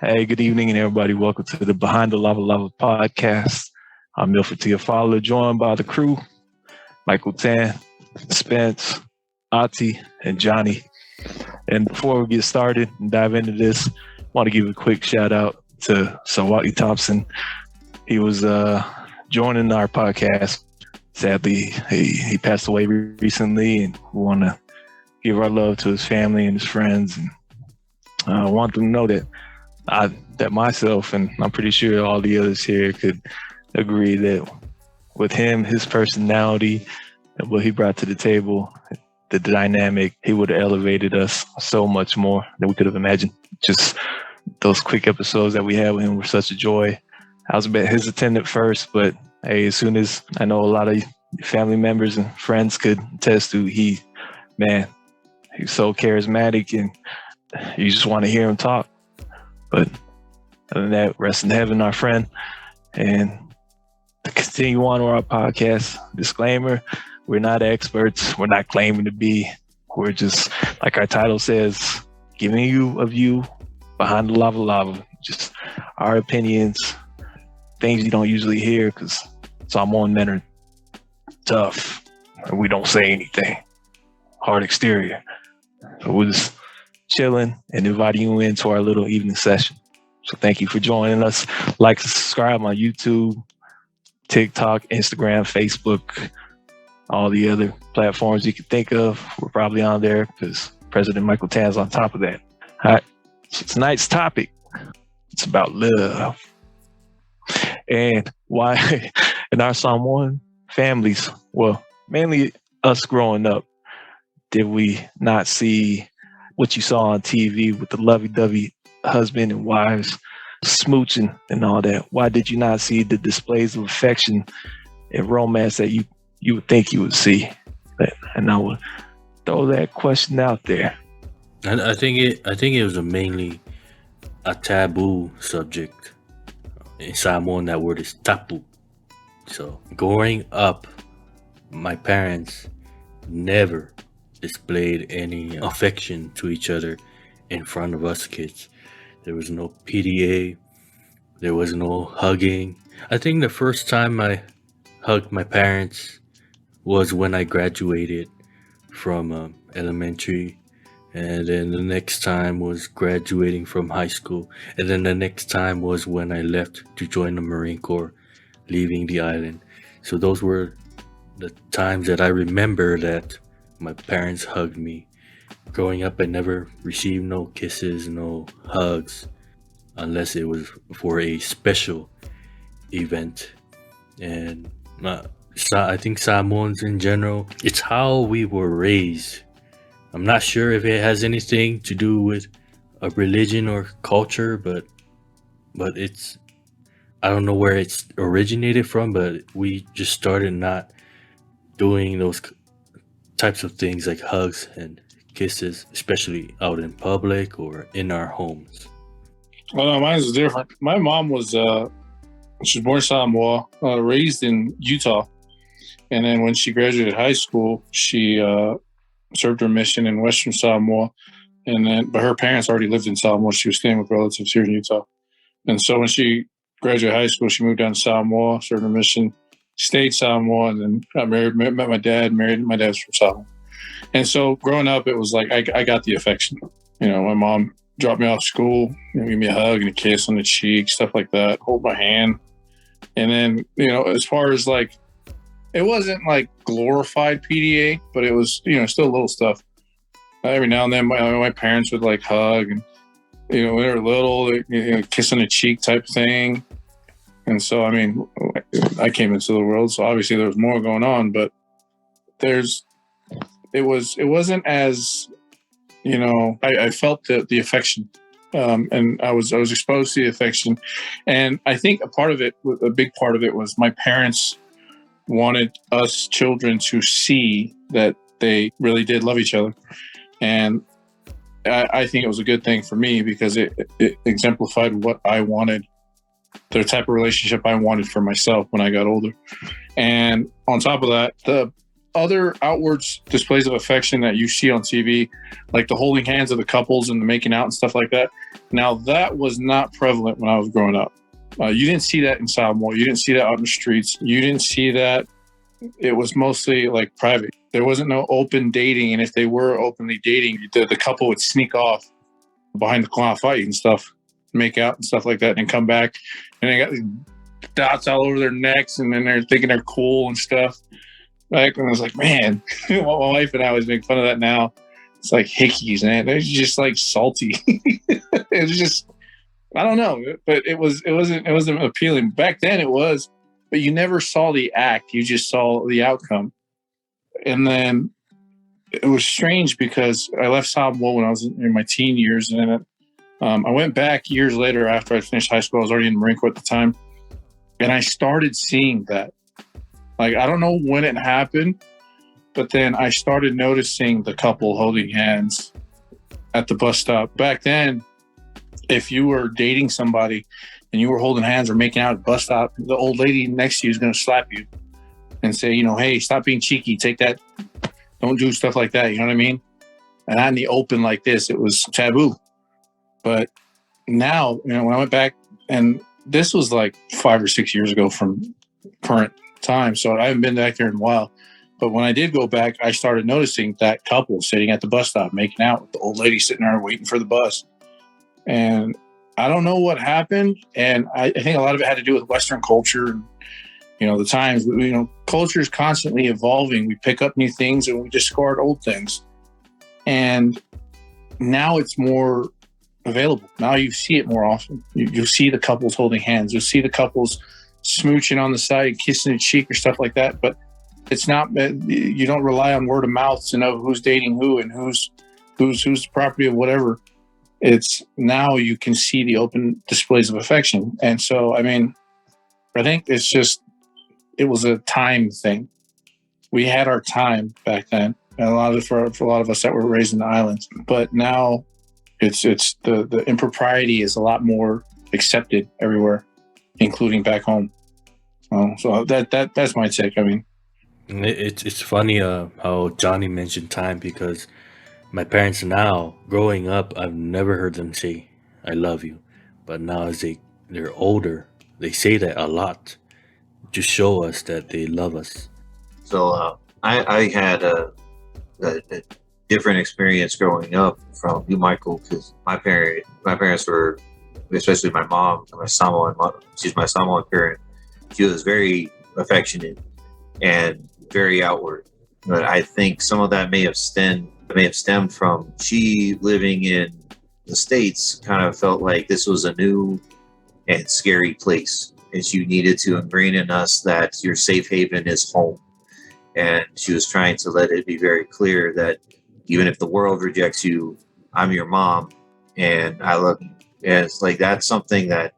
Hey, good evening, and everybody. Welcome to the Behind the Lava podcast. I'm Milford Tiafala, joined by the crew, Michael Tan, Spence, Ati, and Johnny. And before we get started and dive into this, I want to give a quick shout out to Fesauai Thompson. He was joining our podcast. Sadly, he passed away recently, and we want to give our love to his family and his friends. And I want them to know that myself, and I'm pretty sure all the others here could agree that with him, his personality, and what he brought to the table, the dynamic, he would have elevated us so much more than we could have imagined. Just those quick episodes that we had with him were such a joy. I was a bit hesitant at first, but hey, as soon as I know a lot of family members and friends could attest to, he's so charismatic, and you just want to hear him talk. But other than that, rest in heaven, our friend. And to continue on with our podcast, disclaimer, we're not experts. We're not claiming to be. We're just, like our title says, giving you a view behind the lava, just our opinions, things you don't usually hear, because Samoan men are tough and we don't say anything. Hard exterior. So we're just chilling and inviting you into our little evening session. So thank you for joining us. Like and subscribe on YouTube, TikTok, Instagram, Facebook, all the other platforms you can think of. We're probably on there because President Michael Tan's on top of that. All right. So tonight's topic, it's about love. And why in our Samoan families, well, mainly us growing up, did we not see what you saw on TV with the lovey-dovey husband and wives smooching and all that? Why did you not see the displays of affection and romance that you would think you would see? And I would throw that question out there. I think it was mainly a taboo subject. In Samoan, that word is taboo. So growing up, my parents never displayed any affection to each other in front of us kids. There was no PDA. There was no hugging. I think the first time I hugged my parents was when I graduated from elementary. And then the next time was graduating from high school. And then the next time was when I left to join the Marine Corps, leaving the island. So those were the times that I remember that my parents hugged me. Growing up, I never received no kisses, no hugs, unless it was for a special event. And I think Samoans in general, it's how we were raised. I'm not sure if it has anything to do with a religion or culture, but it's, I don't know where it's originated from, but we just started not doing those types of things like hugs and kisses, especially out in public or in our homes. Well, mine is different. My mom was she was born in Samoa, raised in Utah, and then when she graduated high school, she served her mission in Western Samoa, but her parents already lived in Samoa. She was staying with relatives here in Utah, and so when she graduated high school, she moved down to Samoa, served her mission, stayed Samoa, and then got married, met my dad, married. My dad's from Samoa. And so growing up, it was like I got the affection. You know, my mom dropped me off school, give me a hug and a kiss on the cheek, stuff like that, hold my hand. And then, as far as like, it wasn't like glorified PDA, but it was, still little stuff. Every now and then my parents would like hug and, when they were little, kiss on the cheek type thing. And so, I mean, I came into the world, so obviously there was more going on, but it wasn't as, I felt the affection, and I was exposed to the affection. And I think a big part of it was my parents wanted us children to see that they really did love each other. And I think it was a good thing for me because it exemplified what I wanted, the type of relationship I wanted for myself when I got older. And on top of that, other outward displays of affection that you see on TV, like the holding hands of the couples and the making out and stuff like that. Now, that was not prevalent when I was growing up. You didn't see that in Samoa. You didn't see that out in the streets. You didn't see that. It was mostly like private. There wasn't no open dating. And if they were openly dating, the couple would sneak off behind the claw fight and stuff, make out and stuff like that, and come back. And they got dots all over their necks, and then they're thinking they're cool and stuff. Like, and I was like, man, my wife and I always make fun of that now. It's like hickeys, man. They're just like salty. It was just, I don't know, but it wasn't appealing. Back then it was, but you never saw the act. You just saw the outcome. And then it was strange because I left Samoa when I was in my teen years. And then I went back years later after I finished high school. I was already in the Marine Corps at the time. And I started seeing that. Like, I don't know when it happened, but then I started noticing the couple holding hands at the bus stop. Back then, if you were dating somebody and you were holding hands or making out at the bus stop, the old lady next to you is going to slap you and say, you know, hey, stop being cheeky. Take that. Don't do stuff like that. You know what I mean? And not in the open like this. It was taboo. But now, you know, when I went back, and this was like 5 or 6 years ago from current time, so I haven't been back there in a while. But when I did go back, I started noticing that couple sitting at the bus stop making out with the old lady sitting there waiting for the bus. And I don't know what happened. And I think a lot of it had to do with Western culture and, you know, the times. You know, culture is constantly evolving. We pick up new things and we discard old things. And now it's more available. Now you see it more often. You'll see the couples holding hands. You'll see the couples smooching on the side, kissing a cheek or stuff like that. But it's not, you don't rely on word of mouth to know who's dating who and who's the property of whatever. It's now you can see the open displays of affection. And so, I mean, I think it's just, it was a time thing. We had our time back then. And for a lot of us that were raised in the islands, but now it's the impropriety is a lot more accepted everywhere, including back home. So that's my take. I mean, it's funny how Johnny mentioned time, because my parents now, growing up, I've never heard them say "I love you," but now as they're older, they say that a lot to show us that they love us. So I had a different experience growing up from you, Michael, because my parents were, especially my mom, she's my Samoan parent. She was very affectionate and very outward. But I think some of that may have stemmed from she living in the States kind of felt like this was a new and scary place. And she needed to ingrain in us that your safe haven is home. And she was trying to let it be very clear that even if the world rejects you, I'm your mom and I love you. And it's like, that's something that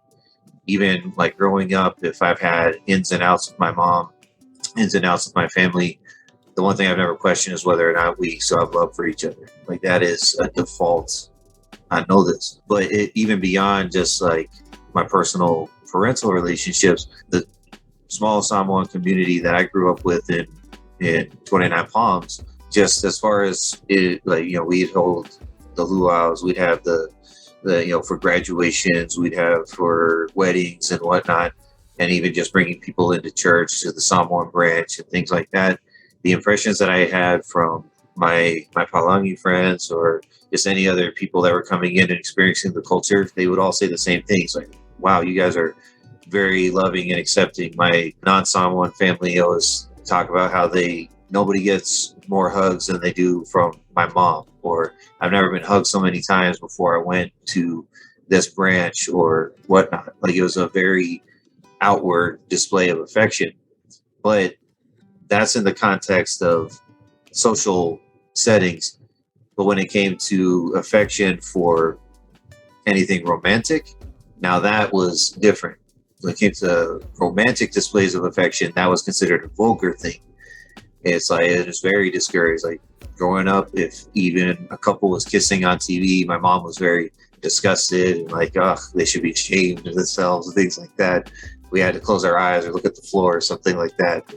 even like growing up, if I've had ins and outs with my mom, ins and outs with my family, the one thing I've never questioned is whether or not we still have love for each other. Like, that is a default. I know this, but even beyond just like my personal parental relationships, the small Samoan community that I grew up with in 29 Palms, just as far as it, like, you know, we'd hold the luau's, we'd have the you know, for graduations, we'd have for weddings and whatnot, and even just bringing people into church to the Samoan branch and things like that. The impressions that I had from my Palangi friends or just any other people that were coming in and experiencing the culture, they would all say the same things, like, wow, you guys are very loving and accepting. My non-Samoan family always talk about how nobody gets more hugs than they do from my mom, or I've never been hugged so many times before I went to this branch or whatnot. Like, it was a very outward display of affection, but that's in the context of social settings. But when it came to affection for anything romantic, now that was different. When it came to romantic displays of affection, that was considered a vulgar thing. It's like, it was very discouraged. Like, growing up, if even a couple was kissing on TV, my mom was very disgusted and like, oh, they should be ashamed of themselves and things like that. We had to close our eyes or look at the floor or something like that.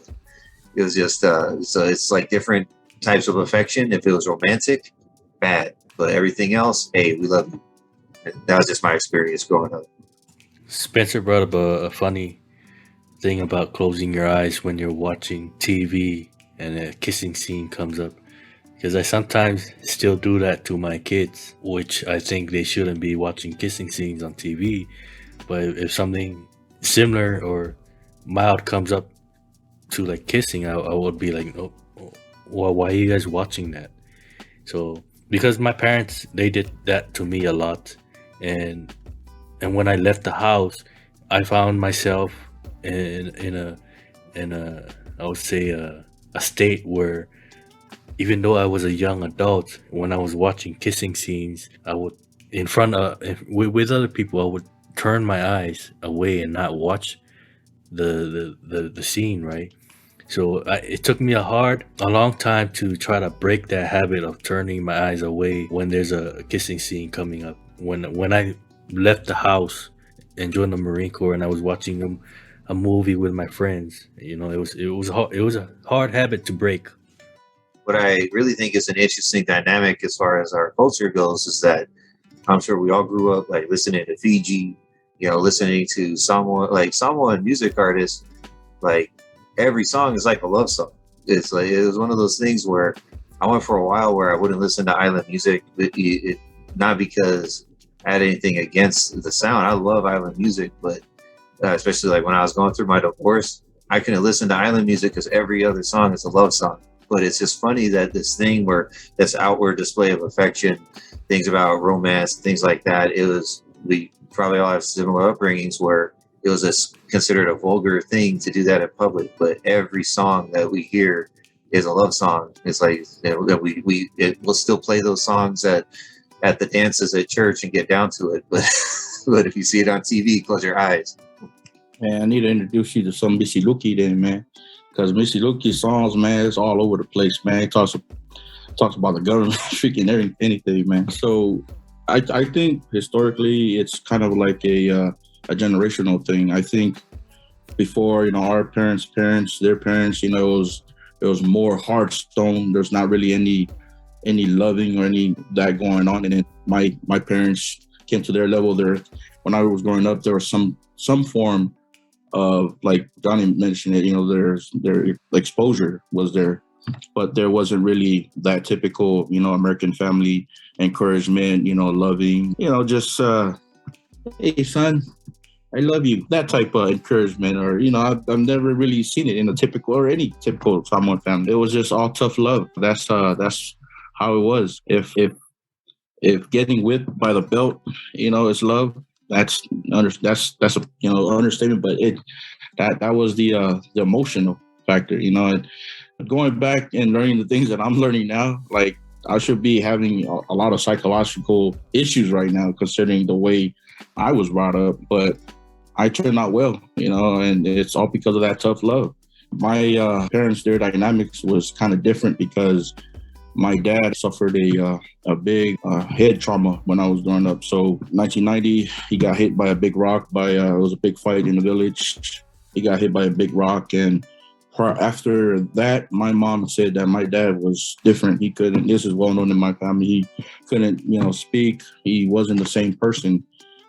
It was just so it's like different types of affection. If it was romantic, bad, but everything else, hey, we love you. And that was just my experience growing up. Spencer brought up a funny thing about closing your eyes when you're watching TV and a kissing scene comes up. Because I sometimes still do that to my kids, which I think they shouldn't be watching kissing scenes on TV. But if something similar or mild comes up to like kissing, I would be like, oh, well, why are you guys watching that? So because my parents, they did that to me a lot, and when I left the house, I found myself in a I would say a state where even though I was a young adult, when I was watching kissing scenes, I would in front of with other people, I would turn my eyes away and not watch the scene, right? So it took me a long time to try to break that habit of turning my eyes away when there's a kissing scene coming up. When I left the house and joined the Marine Corps and I was watching a movie with my friends, it was a hard habit to break. What I really think is an interesting dynamic as far as our culture goes is that I'm sure we all grew up like listening to Fiji, listening to Samoan music artists. Like every song is like a love song. It's like it was one of those things where I went for a while where I wouldn't listen to island music, not because I had anything against the sound. I love island music, but especially like when I was going through my divorce, I couldn't listen to island music because every other song is a love song. But it's just funny that this thing where this outward display of affection, things about romance, things like that, we probably all have similar upbringings where it was considered a vulgar thing to do that in public. But every song that we hear is a love song. It's like we'll still play those songs at the dances at church and get down to it. But but if you see it on TV, close your eyes. Man, I need to introduce you to some Missy Luki then, man. Because Missy Luki's songs, man, it's all over the place, man. He talks about the government, freaking anything, man. So I think historically it's kind of like a generational thing. I think before, our parents, their parents, it was more hard stone. There's not really any loving or any that going on. And then my parents came to their level there. When I was growing up, there was some form of, like Johnny mentioned it, their exposure was there, but there wasn't really that typical, American family encouragement, loving, just, hey son, I love you, that type of encouragement, or, I've never really seen it in any typical Samoan family. It was just all tough love. That's how it was. If getting whipped by the belt, is love, that's a understatement, but that was the emotional factor, going back and learning the things that I'm learning now. Like I should be having a lot of psychological issues right now, considering the way I was brought up, but I turned out well, and it's all because of that tough love. My parents, their dynamics was kind of different because my dad suffered a big head trauma when I was growing up. So 1990, he got hit by a big rock. It was a big fight in the village. He got hit by a big rock. And after that, my mom said that my dad was different. He couldn't, this is well known in my family, he couldn't, speak. He wasn't the same person.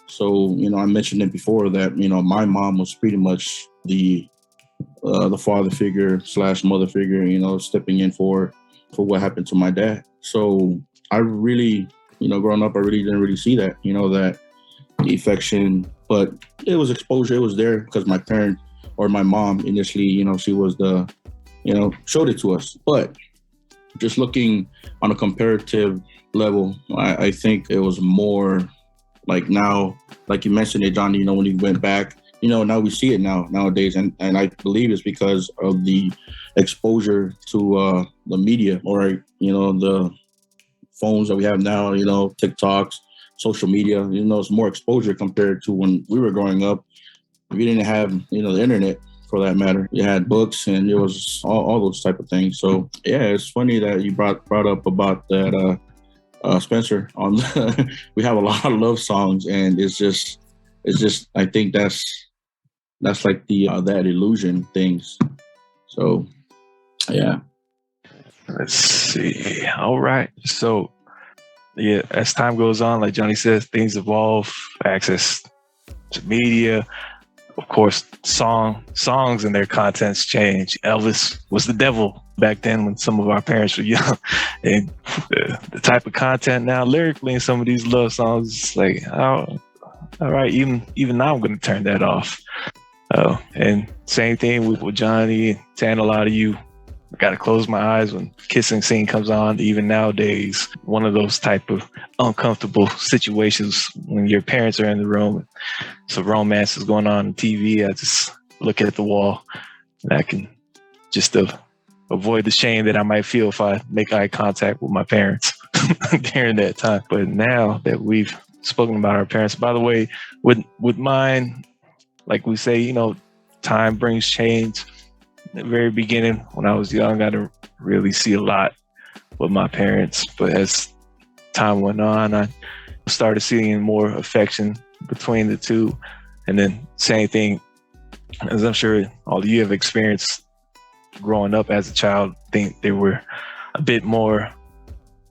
So, I mentioned it before that, my mom was pretty much the father figure / mother figure, stepping in for what happened to my dad. So I really, growing up, I really didn't really see that, that affection, but it was exposure. It was there because my parent or my mom initially, she was showed it to us. But just looking on a comparative level, I think it was more like now, like you mentioned it, Johnny, when you went back, now we see it nowadays. And I believe it's because of the exposure to the media or, the phones that we have now, TikToks, social media, it's more exposure compared to when we were growing up. We didn't have, the internet for that matter. You had books and it was all those type of things. So yeah, it's funny that you brought up about that, Spencer. We have a lot of love songs, and it's just I think that's like the that illusion things. So Yeah. Let's see. All right. So, yeah, as time goes on, like Johnny says, things evolve, access to media. Of course, songs and their contents change. Elvis was the devil back then when some of our parents were young. And the type of content now lyrically in some of these love songs, it's like, oh, all right, even now I'm going to turn that off. And same thing with Johnny and Tan, a lot of you. I got to close my eyes when kissing scene comes on. Even nowadays, one of those type of uncomfortable situations when your parents are in the room. So romance is going on TV. I just look at the wall and I can just avoid the shame that I might feel if I make eye contact with my parents during that time. But now that we've spoken about our parents, by the way, with mine, like we say, time brings change. At the very beginning, when I was young, I didn't really see a lot with my parents. But as time went on, I started seeing more affection between the two. And then same thing, as I'm sure all of you have experienced growing up as a child, I think they were a bit more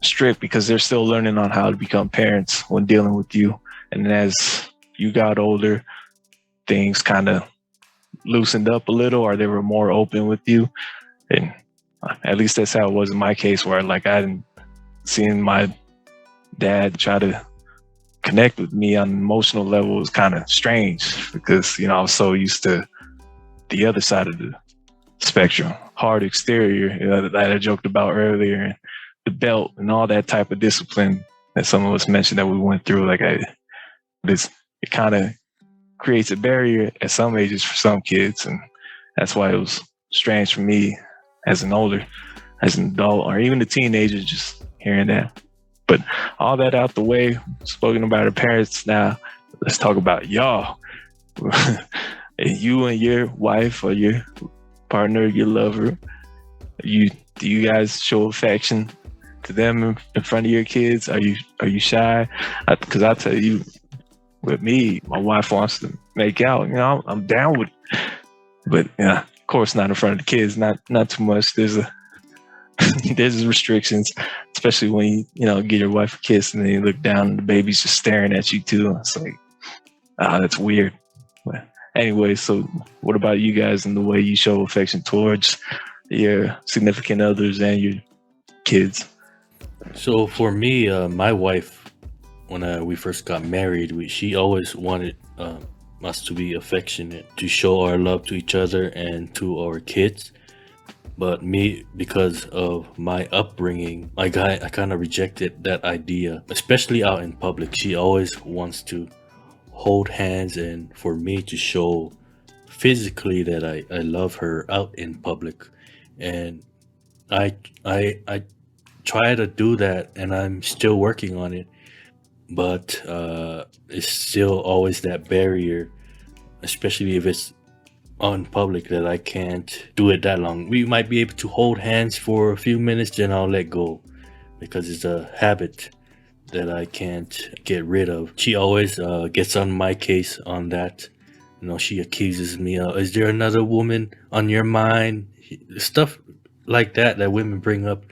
strict because they're still learning on how to become parents when dealing with you. And as you got older, things kind of loosened up a little, or they were more open with you. And at least that's how it was in my case, where like I didn't seeing my dad try to connect with me on an emotional level was kind of strange because I was so used to the other side of the spectrum, hard exterior that I joked about earlier, and the belt and all that type of discipline that some of us mentioned that we went through. Like it kind of creates a barrier at some ages for some kids, and that's why it was strange for me as an adult, or even a teenager, just hearing that. But all that out the way, spoken about our parents, now let's talk about y'all. You and your wife or your partner, your lover, do you guys show affection to them in front of your kids? Are you shy? Because I tell you, with me, my wife wants to make out. I'm down with it. But of course, not in front of the kids. Not too much. There's restrictions, especially when you give your wife a kiss and then you look down and the baby's just staring at you too. It's like, that's weird. But anyway, so what about you guys and the way you show affection towards your significant others and your kids? So for me, my wife, when we first got married, she always wanted us to be affectionate, to show our love to each other and to our kids. But me, because of my upbringing, I kind of rejected that idea, especially out in public. She always wants to hold hands and for me to show physically that I love her out in public. And I try to do that, and I'm still working on it. But it's still always that barrier, especially if it's on public, that I can't do it that long. We might be able to hold hands for a few minutes, then I'll let go because it's a habit that I can't get rid of. She always gets on my case on that. She accuses me of, is there another woman on your mind? Stuff like that women bring up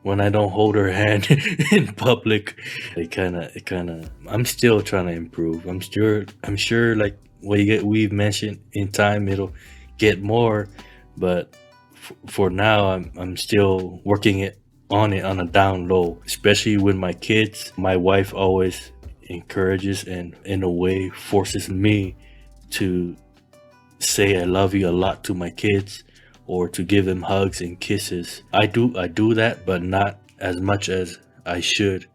when I don't hold her hand in public. It kind of, I'm still trying to improve. I'm sure like we've mentioned, in time it'll get more, but for now I'm still working on a down low, especially with my kids. My wife always encourages and in a way forces me to say I love you a lot to my kids, or to give them hugs and kisses. I do that, but not as much as I should,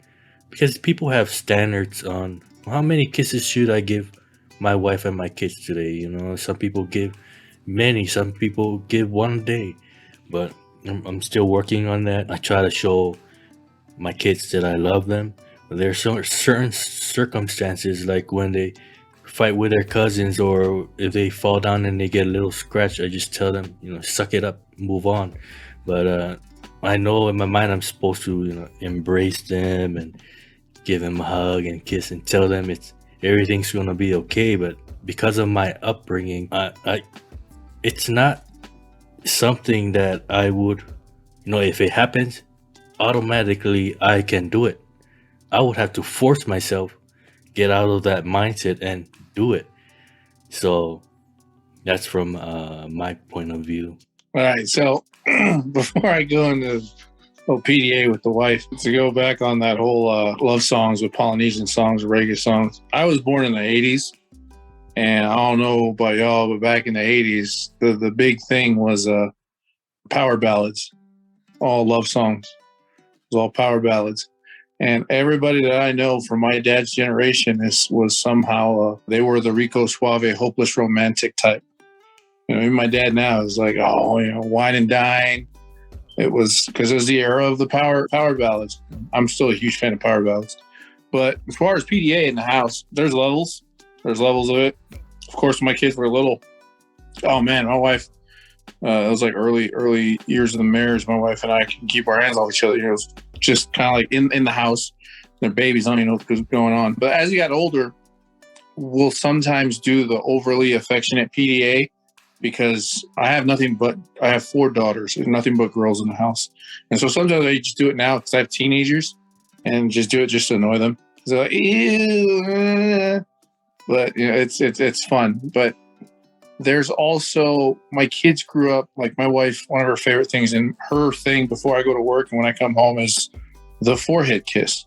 because people have standards on how many kisses should I give my wife and my kids today. Some people give many, some people give one a day, but I'm still working on that. I try to show my kids that I love them. But there are certain circumstances, like when they fight with their cousins, or if they fall down and they get a little scratch, I just tell them, suck it up, move on. But I know in my mind I'm supposed to, embrace them and give them a hug and kiss and tell them everything's gonna be okay. But because of my upbringing, it's not something that I would, if it happens, automatically I can do it. I would have to force myself, get out of that mindset and do it. So that's from my point of view. All right. So before I go into PDA with the wife, to go back on that whole love songs with Polynesian songs, reggae songs. I was born in the 80s. And I don't know about y'all, but back in the 80s, the big thing was power ballads, all love songs. It was all power ballads. And everybody that I know from my dad's generation was somehow, they were the Rico Suave, hopeless romantic type. Even my dad now is like, wine and dine. It was because it was the era of the power ballads. I'm still a huge fan of power ballads. But as far as PDA in the house, there's levels. There's levels of it. Of course, when my kids were little, oh man, my wife, it was like early years of the marriage. My wife and I can keep our hands off each other. It was just kind of like in the house. Their babies don't even know what's going on. But as he got older, we'll sometimes do the overly affectionate PDA because I have 4 daughters. There's nothing but girls in the house. And so sometimes I just do it now because I have teenagers and just do it just to annoy them. So like, ew. But it's fun. But there's also, my kids grew up, like my wife, one of her favorite things, and her thing before I go to work and when I come home is the forehead kiss.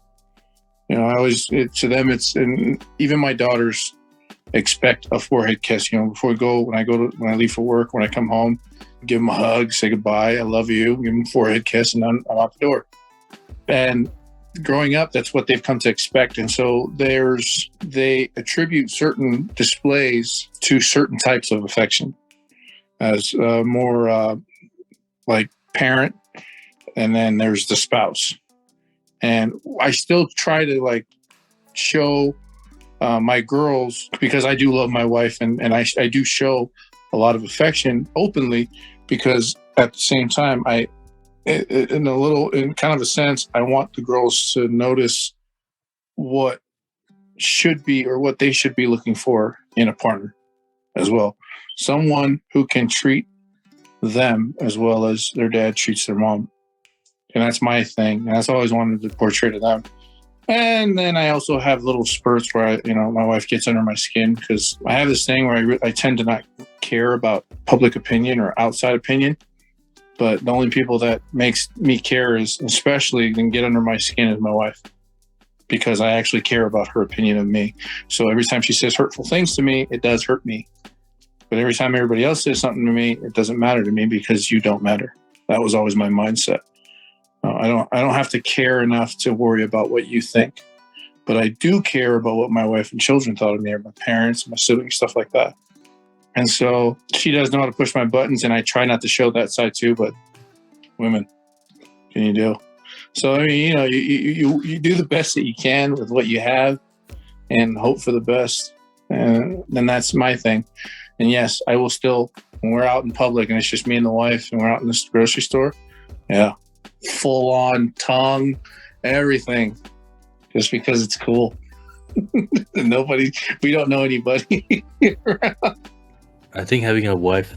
I always, to them, and even my daughters expect a forehead kiss. Before we go, when I leave for work, when I come home, give them a hug, say goodbye, I love you, give them a forehead kiss, and then I'm out the door. And growing up, that's what they've come to expect. And so they attribute certain displays to certain types of affection as more like parent, and then there's the spouse. And I still try to show my girls, because I do love my wife, and I do show a lot of affection openly, because at the same time, in kind of a sense, I want the girls to notice what should be, or what they should be looking for in a partner as well. Someone who can treat them as well as their dad treats their mom. And that's my thing. And that's always wanted to portray to them. And then I also have little spurts where my wife gets under my skin, because I have this thing where I tend to not care about public opinion or outside opinion. But the only people that makes me care is, especially and get under my skin, is my wife, because I actually care about her opinion of me. So every time she says hurtful things to me, it does hurt me. But every time everybody else says something to me, it doesn't matter to me, because you don't matter. That was always my mindset. I don't have to care enough to worry about what you think, but I do care about what my wife and children thought of me, or my parents, my siblings, stuff like that. And so she does know how to push my buttons, and I try not to show that side too, but women, what can you do? So, I mean, you do the best that you can with what you have and hope for the best. And then that's my thing. And yes, I will still, when we're out in public and it's just me and the wife and we're out in this grocery store, yeah, full on tongue, everything, just because it's cool. We don't know anybody. I think having a wife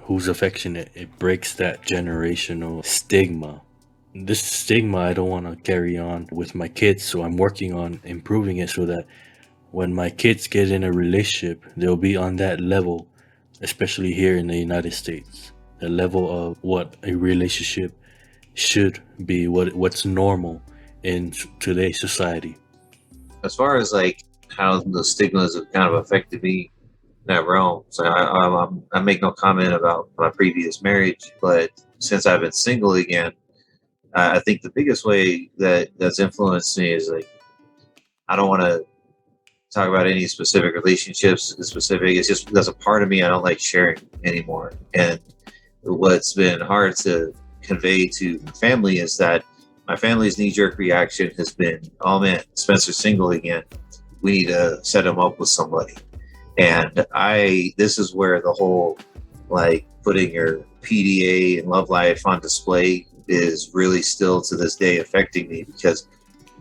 who's affectionate, it breaks that generational stigma. This stigma I don't want to carry on with my kids, so I'm working on improving it so that when my kids get in a relationship, they'll be on that level, especially here in the United States, the level of what a relationship should be, what's normal in today's society. As far as how the stigmas have kind of affected me in that realm, so I make no comment about my previous marriage, but since I've been single again, I think the biggest way that's influenced me is I don't want to talk about any specific relationships. It's just there's a part of me I don't like sharing anymore. And what's been hard to convey to my family is that my family's knee-jerk reaction has been, oh man, Spencer's single again. We need to set him up with somebody. And this is where the whole putting your PDA and love life on display is really still to this day affecting me, because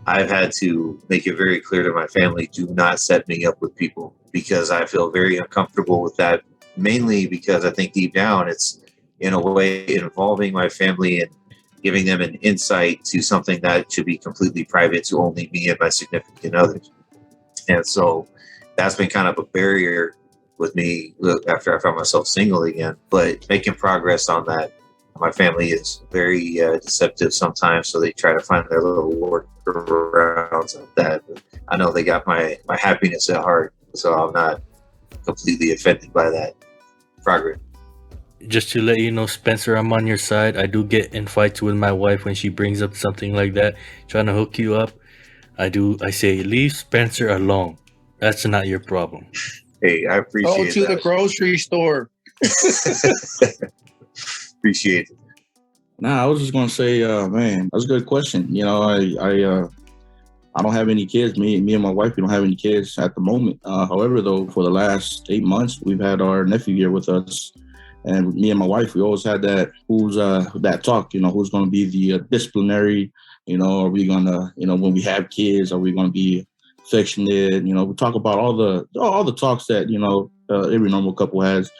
I've had to make it very clear to my family, do not set me up with people, because I feel very uncomfortable with that, mainly because I think deep down it's in a way involving my family and giving them an insight to something that should be completely private to only me and my significant others. And so that's been kind of a barrier with me after I found myself single again, but making progress on that. My family is very deceptive sometimes, so they try to find their little workarounds of that. But I know they got my happiness at heart, so I'm not completely offended by that progress. Just to let you know, Spencer, I'm on your side. I do get in fights with my wife when she brings up something like that, trying to hook you up. I say, leave Spencer alone. That's not your problem. Hey, I appreciate Go to the grocery store. Appreciate it. Nah, I was just gonna say, man, that's a good question. You know, I don't have any kids. Me and my wife, we don't have any kids at the moment. However, though, for the last 8 months, we've had our nephew here with us, and me and my wife, we always had that that talk. You know, who's gonna be the disciplinary? You know, are we gonna, you know, when we have kids, are we gonna be affectionate? You know, we talk about all the talks that, you know, every normal couple has.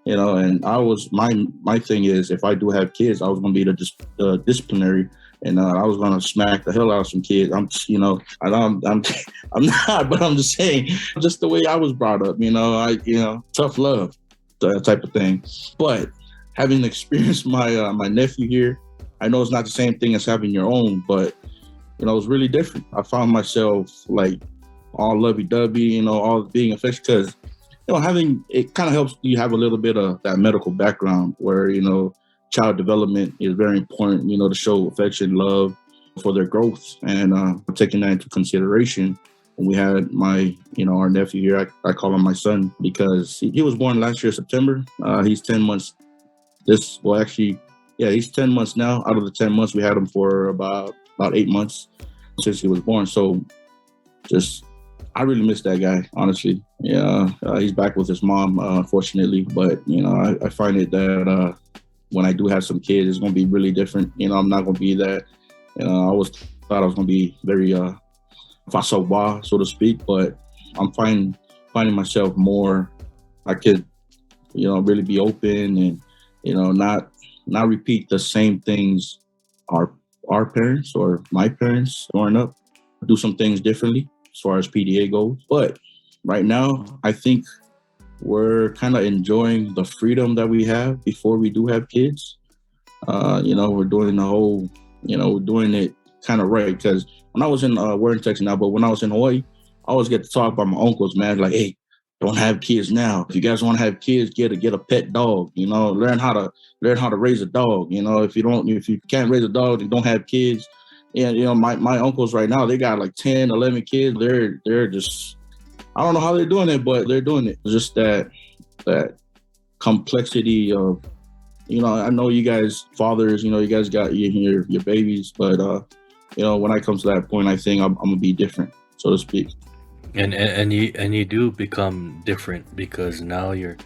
You know, and I was my thing is, if I do have kids, I was gonna be the disciplinary, and I was gonna smack the hell out of some kids. I'm not, but I'm just saying, just the way I was brought up. You know, tough love, type of thing. But having experienced my my nephew here, I know it's not the same thing as having your own, but you know, it's really different. I found myself like all lovey-dovey, you know, all being affectionate, because you know, having it kind of helps you have a little bit of that medical background where, you know, child development is very important, you know, to show affection, love for their growth, and taking that into consideration. When we had our nephew here, I call him my son because he was born last year, September. He's 10 months. He's 10 months now. Out of the 10 months, we had him for about 8 months since he was born. So I really miss that guy, honestly. Yeah, he's back with his mom, unfortunately. But, you know, I find it that when I do have some kids, it's going to be really different. You know, I'm not going to be that. You know, I always thought I was going to be very Fesauai, so to speak. But I'm finding myself more, I could, you know, really be open and, you know, not repeat the same things our parents or my parents growing up, do some things differently as far as PDA goes. But right now, I think we're kind of enjoying the freedom that we have before we do have kids. You know, we're doing the whole, you know, doing it kind of right. Because when I was we're in Texas now, but when I was in Hawaii, I always get to talk by my uncles, man, like, hey, don't have kids now. If you guys want to have kids, get a pet dog. You know, learn how to raise a dog. You know, if you can't raise a dog, you don't have kids. And, you know, my uncles right now, they got like 10, 11 kids. They're just, I don't know how they're doing it, but they're doing it. Just that complexity of, you know, I know you guys fathers, you know, you guys got your babies, but, you know, when I come to that point, I think I'm going to be different, so to speak. And you do become different because now you're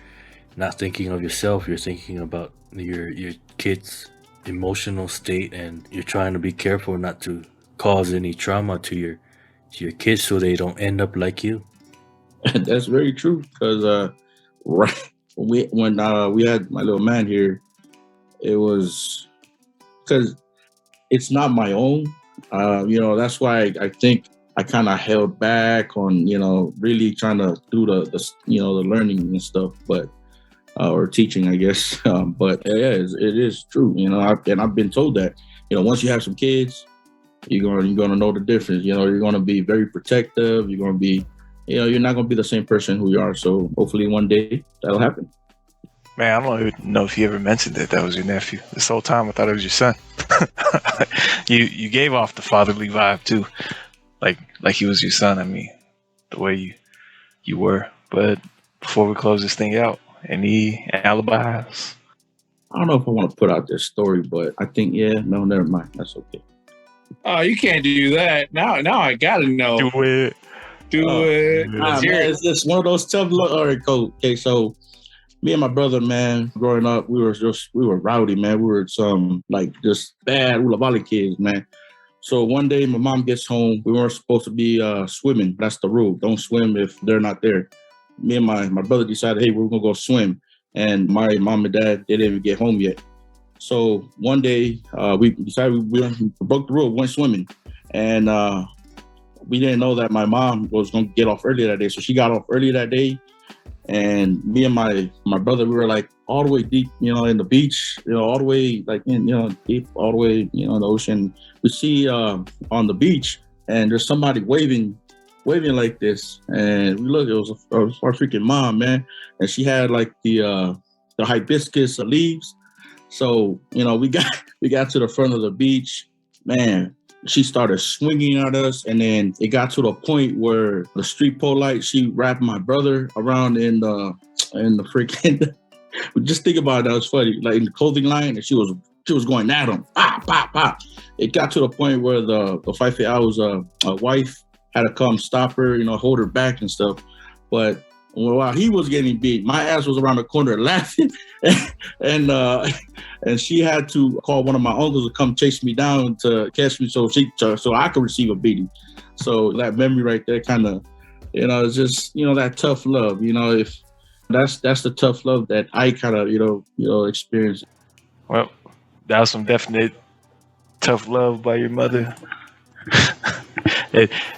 not thinking of yourself. You're thinking about your kids' emotional state, and you're trying to be careful not to cause any trauma to your kids so they don't end up like you. That's very true, because right when we had my little man here, it was because it's not my own. You know, that's why I think I kind of held back on, you know, really trying to do the you know, the learning and stuff, but or teaching, I guess. But yeah, it is true. You know, I've been told that, you know, once you have some kids, you're gonna know the difference. You know, you're gonna be very protective. You're gonna be, you know, you're not gonna be the same person who you are. So hopefully one day that'll happen. Man, I don't even know if you ever mentioned that was your nephew. This whole time I thought it was your son. You gave off the fatherly vibe too, like he was your son. I mean, the way you were. But before we close this thing out, any alibis? I don't know if I want to put out this story, but I think, no, never mind. That's okay. Oh, you can't do that. Now I gotta know. Do it. Man, it's just one of those tough. All right, cool. Okay, so me and my brother, man, growing up, we were rowdy, man. We were some like just bad Ulavali kids, man. So one day my mom gets home. We weren't supposed to be swimming. That's the rule. Don't swim if they're not there. Me and my brother decided, hey, we're going to go swim. And my mom and dad, they didn't even get home yet. So one day we decided we broke the rule, went swimming, and we didn't know that my mom was going to get off early that day. So she got off early that day, and me and my brother, we were like all the way deep, in the beach, all the way like in, deep, all the way, in the ocean. We see on the beach, and there's somebody waving like this, and we look, it was our freaking mom, man, and she had like the hibiscus leaves. So we got to the front of the beach, man. She started swinging at us, and then it got to the point where the street pole light, she wrapped my brother around in the freaking. Just think about it, that was funny. Like in the clothing line, and she was going at him. Pop, pop, pop. It got to the point where the 5 feet I was wife had to come stop her, hold her back and stuff. But while he was getting beat, my ass was around the corner laughing, and she had to call one of my uncles to come chase me down to catch me, so I could receive a beating. So that memory right there, kind of, it's just that tough love. If that's the tough love that I kind of experienced. Well, that was some definite tough love by your mother,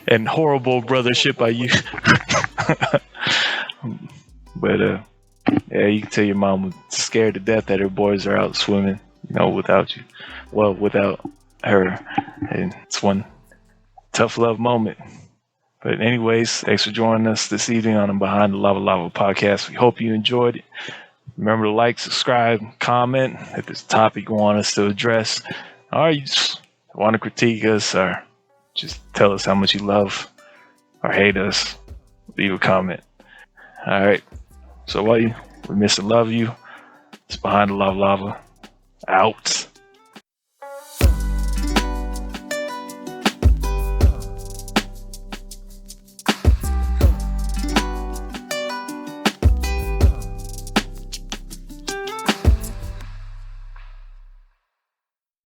and horrible brothership by you. But yeah, you can tell your mom was scared to death that her boys are out swimming, without you. Well, without her. And it's one tough love moment. But anyways, thanks for joining us this evening on the Behind the Lava Lava podcast. We hope you enjoyed it. Remember to like, subscribe, comment if there's a topic you want us to address, or you just want to critique us, or just tell us how much you love or hate us. Leave a comment. All right. So we miss and love you. It's Behind the Lava Lava. Out.